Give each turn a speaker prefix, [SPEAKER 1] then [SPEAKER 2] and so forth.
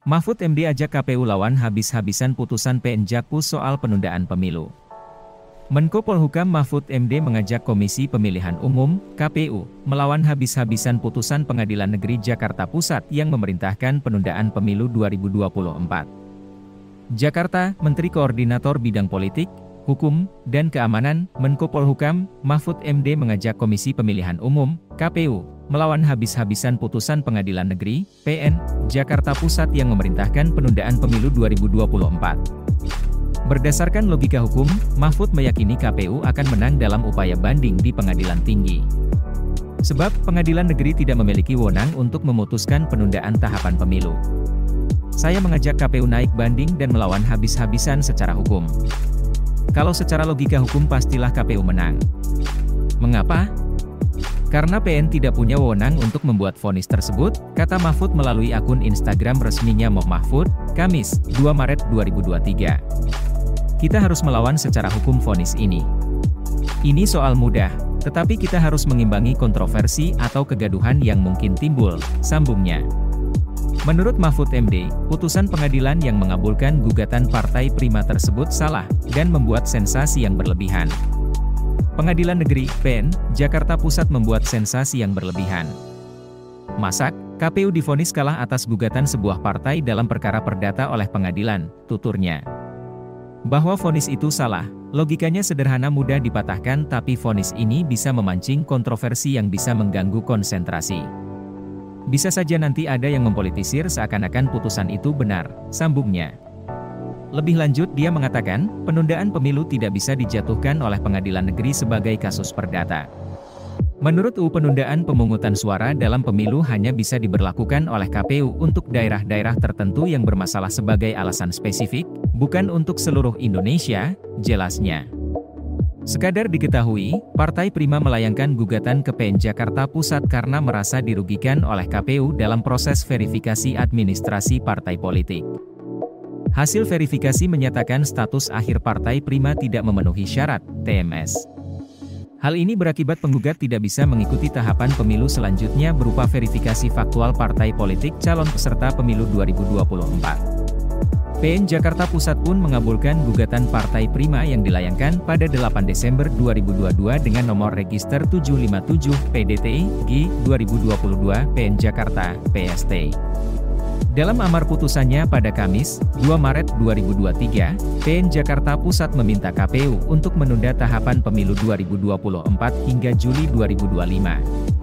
[SPEAKER 1] Mahfud MD ajak KPU lawan habis-habisan putusan PN Jakpus soal penundaan pemilu. Menko Polhukam Mahfud MD mengajak Komisi Pemilihan Umum, KPU, melawan habis-habisan putusan Pengadilan Negeri Jakarta Pusat yang memerintahkan penundaan pemilu 2024. Jakarta, Menteri Koordinator Bidang Politik, Hukum, dan Keamanan, Menko Polhukam, Mahfud MD mengajak Komisi Pemilihan Umum, KPU, melawan habis-habisan putusan Pengadilan Negeri, PN, Jakarta Pusat yang memerintahkan penundaan pemilu 2024. Berdasarkan logika hukum, Mahfud meyakini KPU akan menang dalam upaya banding di Pengadilan Tinggi. Sebab, Pengadilan Negeri tidak memiliki wewenang untuk memutuskan penundaan tahapan pemilu. Saya mengajak KPU naik banding dan melawan habis-habisan secara hukum. Kalau secara logika hukum pastilah KPU menang. Mengapa? Karena PN tidak punya wewenang untuk membuat vonis tersebut, kata Mahfud melalui akun Instagram resminya Mahfud, Kamis, 2 Maret 2023. Kita harus melawan secara hukum vonis ini. Ini soal mudah, tetapi kita harus mengimbangi kontroversi atau kegaduhan yang mungkin timbul, sambungnya. Menurut Mahfud MD, putusan pengadilan yang mengabulkan gugatan Partai Prima tersebut salah, dan membuat sensasi yang berlebihan. Pengadilan Negeri, PN, Jakarta Pusat membuat sensasi yang berlebihan. Masak, KPU divonis kalah atas gugatan sebuah partai dalam perkara perdata oleh pengadilan, tuturnya. Bahwa vonis itu salah, logikanya sederhana mudah dipatahkan tapi vonis ini bisa memancing kontroversi yang bisa mengganggu konsentrasi. Bisa saja nanti ada yang mempolitisir seakan-akan putusan itu benar, sambungnya. Lebih lanjut dia mengatakan, penundaan pemilu tidak bisa dijatuhkan oleh pengadilan negeri sebagai kasus perdata. Menurut UU penundaan pemungutan suara dalam pemilu hanya bisa diberlakukan oleh KPU untuk daerah-daerah tertentu yang bermasalah sebagai alasan spesifik, bukan untuk seluruh Indonesia, jelasnya. Sekadar diketahui, Partai Prima melayangkan gugatan ke PN Jakarta Pusat karena merasa dirugikan oleh KPU dalam proses verifikasi administrasi partai politik. Hasil verifikasi menyatakan status akhir Partai Prima tidak memenuhi syarat, TMS. Hal ini berakibat penggugat tidak bisa mengikuti tahapan pemilu selanjutnya berupa verifikasi faktual partai politik calon peserta pemilu 2024. PN Jakarta Pusat pun mengabulkan gugatan Partai Prima yang dilayangkan pada 8 Desember 2022 dengan nomor register 757 PDT-G 2022 PN Jakarta, PST. Dalam amar putusannya pada Kamis, 2 Maret 2023, PN Jakarta Pusat meminta KPU untuk menunda tahapan pemilu 2024 hingga Juli 2025.